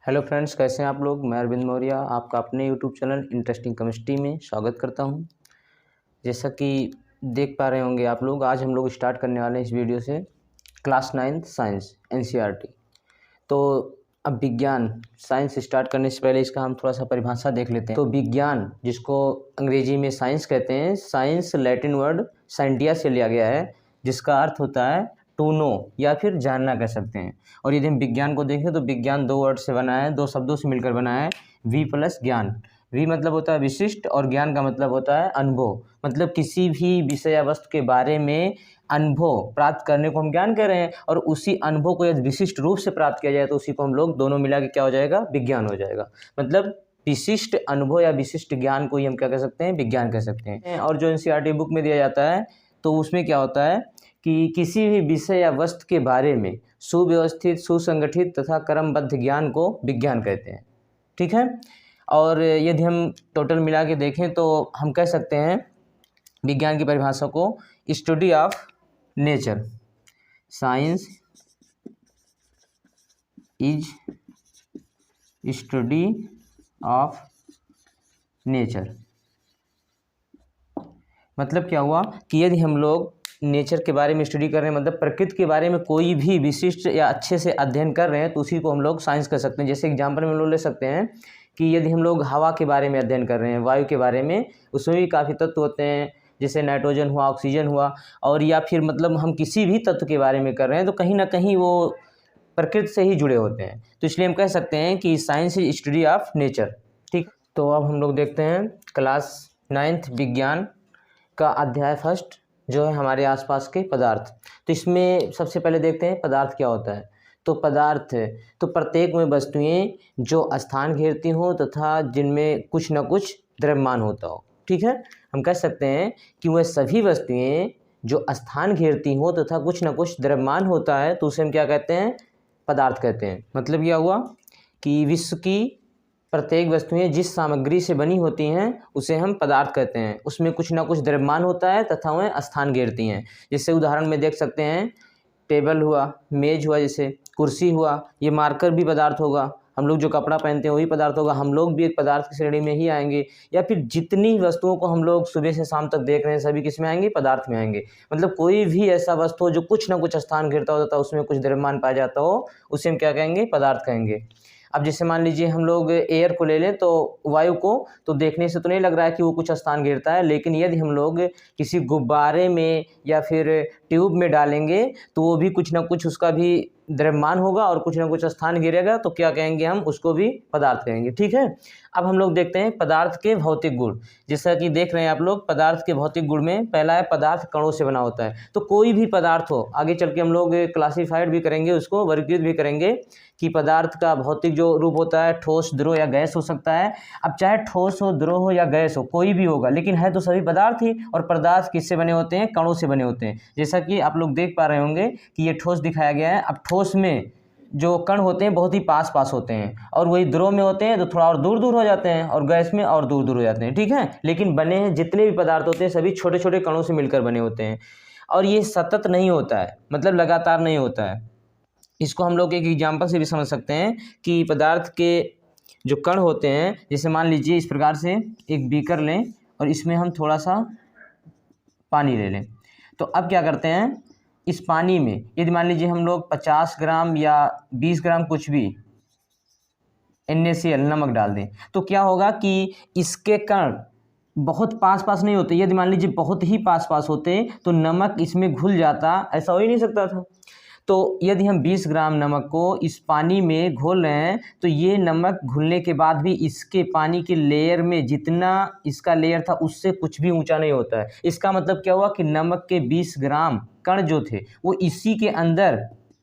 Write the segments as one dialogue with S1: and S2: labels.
S1: Hello friends, कैसे हैं आप लोग। मैं अरविंद मौर्य आपका अपने यूट्यूब चैनल इंटरेस्टिंग केमिस्ट्री में स्वागत करता हूं। जैसा कि देख पा रहे होंगे आप लोग, आज हम लोग स्टार्ट करने वाले हैं इस वीडियो से क्लास 9 साइंस एनसीईआरटी। तो अब विज्ञान साइंस स्टार्ट करने से पहले इसका हम थोड़ा सा परिभाषा देख लेते हैं। तो विज्ञान, जिसको अंग्रेजी में साइंस कहते हैं, साइंस लैटिन वर्ड साइंटिया से लिया गया है, जिसका अर्थ होता है टू नो या फिर जानना कह सकते हैं। और यदि हम विज्ञान को देखें तो विज्ञान दो वर्ड से बना है, दो शब्दों से मिलकर बना है, वी प्लस ज्ञान। वी मतलब होता है विशिष्ट और ज्ञान का मतलब होता है अनुभव। मतलब किसी भी विषय या वस्तु के बारे में अनुभव प्राप्त करने को हम ज्ञान कह रहे हैं, और उसी अनुभव को यदि विशिष्ट रूप से प्राप्त किया जाए तो उसी को हम लोग दोनों मिला के क्या हो जाएगा, विज्ञान हो जाएगा। मतलब विशिष्ट अनुभव या विशिष्ट ज्ञान को ही हम क्या कह सकते हैं, विज्ञान कह सकते हैं। और जो एनसीईआरटी बुक में दिया जाता है तो उसमें क्या होता है कि किसी भी विषय या वस्तु के बारे में सुव्यवस्थित, सुसंगठित तथा क्रमबद्ध ज्ञान को विज्ञान कहते हैं। ठीक है। और यदि हम टोटल मिला के देखें तो हम कह सकते हैं विज्ञान की परिभाषा को study of nature. Science is study of nature. मतलब क्या हुआ कि यदि हम लोग नेचर के बारे में स्टडी कर रहे हैं, मतलब प्रकृति के बारे में कोई भी विशिष्ट या अच्छे से अध्ययन कर रहे हैं, तो उसी को हम लोग साइंस कर सकते हैं। जैसे एग्जांपल में हम लोग ले सकते हैं कि यदि हम लोग हवा के बारे में अध्ययन कर रहे हैं, वायु के बारे में, उसमें भी काफ़ी तत्व होते हैं, जैसे नाइट्रोजन हुआ, ऑक्सीजन हुआ, और या फिर मतलब हम किसी भी तत्व के बारे में कर रहे हैं तो कहीं ना कहीं वो प्रकृति से ही जुड़े होते हैं। तो इसलिए हम कह सकते हैं कि science is study of nature. ठीक। तो अब हम लोग देखते हैं क्लास 9th विज्ञान का अध्याय फर्स्ट, जो है हमारे आसपास के पदार्थ। तो इसमें सबसे पहले देखते हैं पदार्थ क्या होता है। तो पदार्थ तो प्रत्येक में वस्तुएं जो स्थान घेरती हों तथा जिनमें कुछ न कुछ द्रव्यमान होता हो। ठीक है। हम कह सकते हैं कि वह सभी वस्तुएं जो स्थान घेरती हों तथा कुछ न कुछ द्रव्यमान होता है तो उसे हम क्या कहते हैं, पदार्थ कहते हैं। मतलब क्या हुआ कि विश्व की प्रत्येक वस्तुएं जिस सामग्री से बनी होती हैं उसे हम पदार्थ कहते हैं। उसमें कुछ ना कुछ द्रव्यमान होता है तथा वह स्थान घेरती हैं। जैसे उदाहरण में देख सकते हैं, टेबल हुआ, मेज हुआ, जैसे कुर्सी हुआ, ये मार्कर भी पदार्थ होगा। हम लोग जो कपड़ा पहनते हैं वही पदार्थ होगा। हम लोग भी एक पदार्थ की श्रेणी में ही आएंगे। या फिर जितनी वस्तुओं को हम लोग सुबह से शाम तक देख रहे हैं सभी किस में आएंगे, पदार्थ में आएंगे। मतलब कोई भी ऐसा वस्तु हो जो कुछ ना कुछ स्थान घेरता हो तथा उसमें कुछ द्रव्यमान पाया जाता हो, उसे हम क्या कहेंगे, पदार्थ कहेंगे। अब जैसे मान लीजिए हम लोग एयर को ले लें, तो वायु को, तो देखने से तो नहीं लग रहा है कि वो कुछ स्थान घेरता है, लेकिन यदि हम लोग किसी गुब्बारे में या फिर ट्यूब में डालेंगे तो वो भी कुछ ना कुछ उसका भी द्रव्यमान होगा और कुछ ना कुछ स्थान घेरेगा, तो क्या कहेंगे, हम उसको भी पदार्थ कहेंगे। ठीक है। अब हम लोग देखते हैं पदार्थ के भौतिक गुण। जैसा कि देख रहे हैं आप लोग, पदार्थ के भौतिक गुण में पहला है पदार्थ कणों से बना होता है। तो कोई भी पदार्थ हो, आगे चल के हम लोग क्लासीफाइड भी करेंगे, उसको वर्गीकृत भी करेंगे कि पदार्थ का भौतिक जो रूप होता है ठोस, द्रव या गैस हो सकता है। अब चाहे ठोस हो, द्रव हो या गैस हो, कोई भी होगा, लेकिन है तो सभी पदार्थ ही। और पदार्थ किससे बने होते हैं, कणों से बने होते हैं। जैसा कि आप लोग देख पा रहे होंगे कि ये ठोस दिखाया गया है। अब ठोस में जो कण होते हैं बहुत ही पास पास होते हैं, और वही द्रव में होते हैं तो थोड़ा और दूर दूर हो जाते हैं, और गैस में और दूर दूर हो जाते हैं। ठीक है। लेकिन बने हैं जितने भी पदार्थ होते हैं सभी छोटे छोटे कणों से मिलकर बने होते हैं, और ये सतत नहीं होता है, मतलब लगातार नहीं होता है। इसको हम लोग एक एग्जाम्पल से भी समझ सकते हैं कि पदार्थ के जो कण होते हैं, जैसे मान लीजिए इस प्रकार से एक बीकर लें और इसमें हम थोड़ा सा पानी ले लें। तो अब क्या करते हैं, इस पानी में यदि मान लीजिए हम लोग 50 ग्राम या 20 ग्राम कुछ भी NaCl नमक डाल दें, तो क्या होगा कि इसके कण बहुत पास पास नहीं होते। यदि मान लीजिए बहुत ही पास पास होते तो नमक इसमें घुल जाता, ऐसा हो ही नहीं सकता था। तो यदि हम 20 ग्राम नमक को इस पानी में घोल रहे हैं तो ये नमक घुलने के बाद भी इसके पानी के लेयर में जितना इसका लेयर था उससे कुछ भी ऊंचा नहीं होता है। इसका मतलब क्या हुआ कि नमक के 20 ग्राम कण जो थे वो इसी के अंदर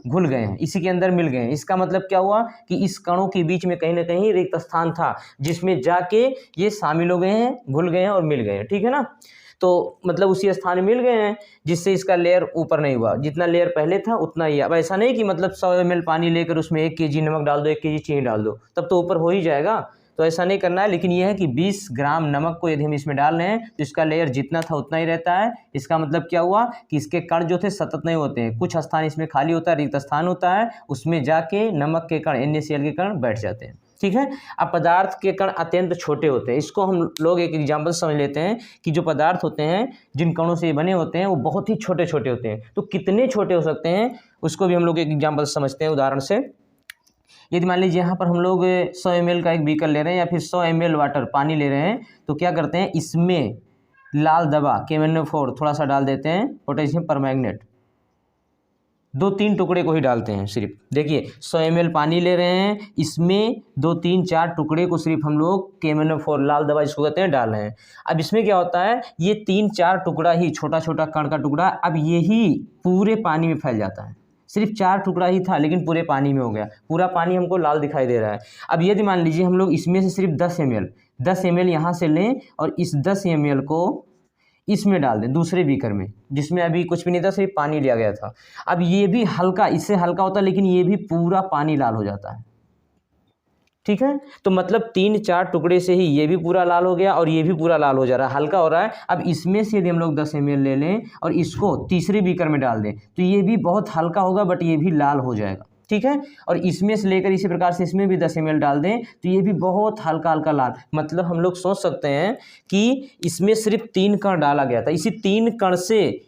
S1: घुल गए हैं, इसी के अंदर मिल गए हैं। इसका मतलब क्या हुआ कि इस कणों के बीच में कहीं ना कहीं रिक्त स्थान था जिसमें जाके ये शामिल हो गए हैं, घुल गए हैं और मिल गए हैं। ठीक है ना। तो मतलब उसी स्थान में मिल गए हैं जिससे इसका लेयर ऊपर नहीं हुआ, जितना लेयर पहले था उतना ही। अब ऐसा नहीं कि मतलब 100 ml पानी लेकर उसमें 1 kg नमक डाल दो, 1 kg चीनी डाल दो, तब तो ऊपर हो ही जाएगा। तो ऐसा नहीं करना है, लेकिन यह है कि 20 ग्राम नमक को यदि हम इसमें डाल रहे हैं तो इसका लेयर जितना था उतना ही रहता है। इसका मतलब क्या हुआ कि इसके कण जो थे सतत नहीं होते हैं, कुछ स्थान इसमें खाली होता है, रिक्त स्थान होता है, उसमें जाके नमक के कण NaCl के कण बैठ जाते हैं। ठीक है। अब पदार्थ के कण अत्यंत छोटे होते हैं। इसको हम लोग एक एग्जाम्पल समझ लेते हैं कि जो पदार्थ होते हैं जिन कणों से ये बने होते हैं वो बहुत ही छोटे छोटे होते हैं। तो कितने छोटे हो सकते हैं उसको भी हम लोग एक एग्जाम्पल समझते हैं उदाहरण से। यदि मान लीजिए यहाँ पर हम लोग 100 ml का एक बीकर ले रहे हैं या फिर 100 ml वाटर पानी ले रहे हैं, तो क्या करते हैं इसमें लाल दवा KMnO4 थोड़ा सा डाल देते हैं, पोटेशियम परमैंगनेट 2-3 टुकड़े को ही डालते हैं सिर्फ। देखिए 100 ml पानी ले रहे हैं, इसमें 2-3-4 टुकड़े को सिर्फ हम लोग KMnO4 लाल दवा जिसको कहते हैं डाल रहे हैं। अब इसमें क्या होता है, ये 3-4 टुकड़ा ही छोटा छोटा कण का टुकड़ा अब यही पूरे पानी में फैल जाता है। सिर्फ 4 टुकड़ा ही था लेकिन पूरे पानी में हो गया, पूरा पानी हमको लाल दिखाई दे रहा है। अब यदि मान लीजिए हम लोग इसमें से सिर्फ 10 ml यहाँ से लें और इस 10 ml को इसमें डाल दें दूसरे बीकर में जिसमें अभी कुछ भी नहीं था, सिर्फ पानी लिया गया था। अब ये भी हल्का, इससे हल्का होता है लेकिन ये भी पूरा पानी लाल हो जाता है। ठीक है, तो मतलब 3-4 टुकड़े से ही ये भी पूरा लाल हो गया और ये भी पूरा लाल हो जा रहा है, हल्का हो रहा है। अब इसमें से यदि हम लोग 10 ml ले लें और इसको तीसरे बीकर में डाल दें तो ये भी बहुत हल्का होगा बट ये भी लाल हो जाएगा। ठीक है, और इसमें से लेकर इसी प्रकार से इसमें भी 10 ml डाल दें तो ये भी बहुत हल्का हल्का लाल। मतलब हम लोग सोच सकते हैं कि इसमें सिर्फ 3 कण डाला गया था, इसी 3 कण से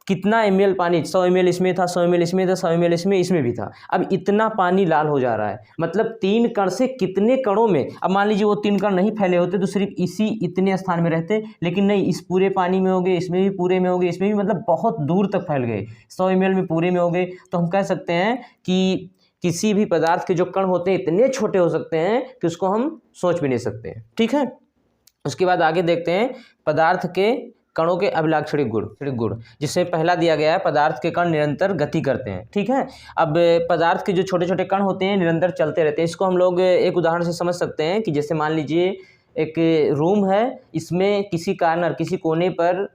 S1: कितना ml पानी, 100 ml इसमें था, 100 ml इसमें था, 100 ml इसमें भी था। अब इतना पानी लाल हो जा रहा है, मतलब 3 कण से कितने कणों में। अब मान लीजिए वो 3 कण नहीं फैले होते तो सिर्फ इसी इतने स्थान में रहते, लेकिन नहीं, इस पूरे पानी में हो गए, इसमें भी पूरे में हो गए, इसमें भी, मतलब बहुत दूर तक फैल गए, 100 ml में पूरे में हो गए। तो हम कह सकते हैं कि किसी भी पदार्थ के जो कण होते हैं इतने छोटे हो सकते हैं कि उसको हम सोच भी नहीं सकते हैं। ठीक है, उसके बाद आगे देखते हैं पदार्थ के कणों के अभिलाक्षणिक गुण, जिससे पहला दिया गया है पदार्थ के कण निरंतर गति करते हैं। ठीक है, अब पदार्थ के जो छोटे छोटे कण होते हैं निरंतर चलते रहते हैं। इसको हम लोग एक उदाहरण से समझ सकते हैं कि जैसे मान लीजिए एक रूम है, इसमें किसी कॉर्नर, किसी कोने पर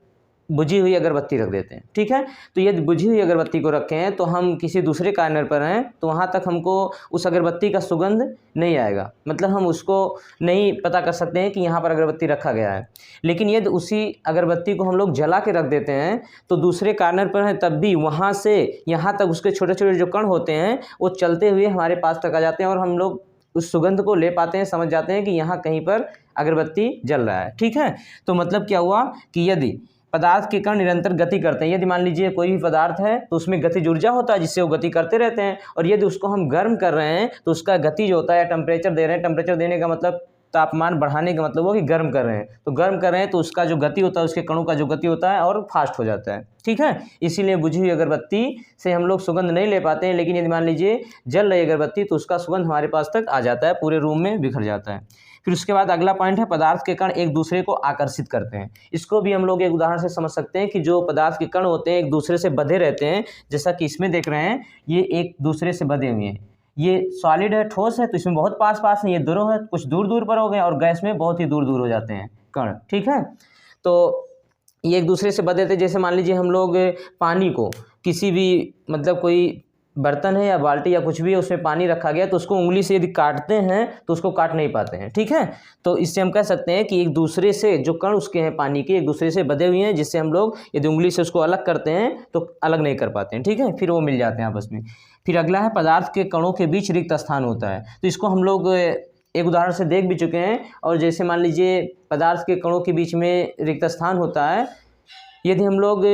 S1: बुझी हुई अगरबत्ती रख देते हैं। ठीक है, तो यदि बुझी हुई अगरबत्ती को रखें हैं तो हम किसी दूसरे कॉर्नर पर हैं तो वहाँ तक हमको उस अगरबत्ती का सुगंध नहीं आएगा, मतलब हम उसको नहीं पता कर सकते हैं कि यहाँ पर अगरबत्ती रखा गया है। लेकिन यदि उसी अगरबत्ती को हम लोग जला के रख देते हैं तो दूसरे कॉर्नर पर हैं तब भी वहाँ से यहाँ तक उसके छोटे छोटे जो कण होते हैं वो चलते हुए हमारे पास तक आ जाते हैं और हम लोग उस सुगंध को ले पाते हैं, समझ जाते हैं कि यहाँ कहीं पर अगरबत्ती जल रहा है। ठीक है, तो मतलब क्या हुआ कि यदि पदार्थ के कण निरंतर गति करते हैं, यदि मान लीजिए कोई भी पदार्थ है तो उसमें गतिज ऊर्जा होता है जिससे वो गति करते रहते हैं, और यदि उसको हम गर्म कर रहे हैं तो उसका गति जो होता है, टेम्परेचर दे रहे हैं, टेम्परेचर देने का मतलब तापमान बढ़ाने का मतलब वो कि गर्म कर रहे हैं, तो गर्म कर रहे हैं तो उसका जो गति होता है, उसके कणों का जो गति होता है और फास्ट हो जाता है। ठीक है, इसीलिए बुझी हुई अगरबत्ती से हम लोग सुगंध नहीं ले पाते हैं, लेकिन यदि मान लीजिए जल रही अगरबत्ती तो उसका सुगंध हमारे पास तक आ जाता है, पूरे रूम में बिखर जाता है। फिर उसके बाद अगला पॉइंट है पदार्थ के कण एक दूसरे को आकर्षित करते हैं। इसको भी हम लोग एक उदाहरण से समझ सकते हैं कि जो पदार्थ के कण होते हैं एक दूसरे से बंधे रहते हैं, जैसा कि इसमें देख रहे हैं ये एक दूसरे से बंधे हुए हैं। ये सॉलिड है, ठोस है, तो इसमें बहुत पास पास है, ये दोनों है कुछ दूर दूर पर हो गए, और गैस में बहुत ही दूर दूर हो जाते हैं कण। ठीक है, तो ये एक दूसरे से बंधे थे। जैसे मान लीजिए हम लोग पानी को किसी भी, मतलब कोई बर्तन है या बाल्टी या कुछ भी है उसमें पानी रखा गया तो उसको उंगली से यदि काटते हैं तो उसको काट नहीं पाते हैं। ठीक है, तो इससे हम कह सकते हैं कि एक दूसरे से जो कण उसके हैं पानी के एक दूसरे से बंधे हुए हैं, जिससे हम लोग यदि उंगली से उसको अलग करते हैं तो अलग नहीं कर पाते हैं। ठीक है, फिर वो मिल जाते हैं आपस में। फिर अगला है पदार्थ के कणों के बीच रिक्त स्थान होता है, तो इसको हम लोग एक उदाहरण से देख भी चुके हैं। और जैसे मान लीजिए पदार्थ के कणों के बीच में रिक्त स्थान होता है, यदि हम लोग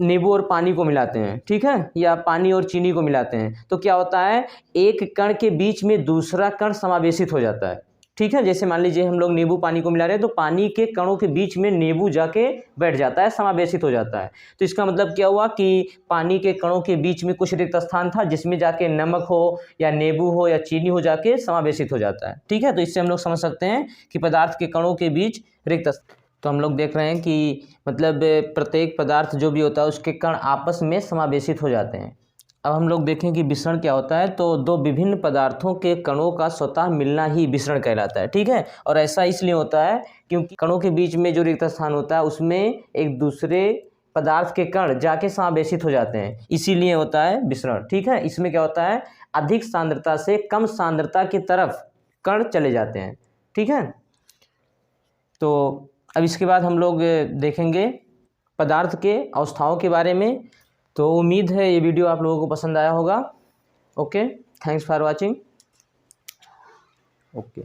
S1: नींबू और पानी को मिलाते हैं, ठीक है, या पानी और चीनी को मिलाते हैं तो क्या होता है, एक कण के बीच में दूसरा कण समावेशित हो जाता है। ठीक है, जैसे मान लीजिए हम लोग नींबू पानी को मिला रहे हैं तो पानी के कणों के बीच में नींबू जाके बैठ जाता है, समावेशित हो जाता है। तो इसका मतलब क्या हुआ कि पानी के कणों के बीच में कुछ रिक्त स्थान था जिसमें जाके नमक हो या नींबू हो या चीनी हो जाके समावेशित हो जाता है। ठीक है, तो इससे हम लोग समझ सकते हैं कि पदार्थ के कणों के बीच रिक्त। तो हम लोग देख रहे हैं कि मतलब प्रत्येक पदार्थ जो भी होता है उसके कण आपस में समावेशित हो जाते हैं। अब हम लोग देखें कि विसरण क्या होता है, तो दो विभिन्न पदार्थों के कणों का स्वतः मिलना ही विसरण कहलाता है। ठीक है, और ऐसा इसलिए होता है क्योंकि कणों के बीच में जो रिक्त स्थान होता है उसमें एक दूसरे पदार्थ के कण जाके समावेशित हो जाते हैं, इसीलिए होता है विसरण। ठीक है, इसमें क्या होता है, अधिक सांद्रता से कम सांद्रता की तरफ कण चले जाते हैं। ठीक है। तो अब इसके बाद हम लोग देखेंगे पदार्थ के अवस्थाओं के बारे में। तो उम्मीद है ये वीडियो आप लोगों को पसंद आया होगा। Okay, thanks for watching. Okay.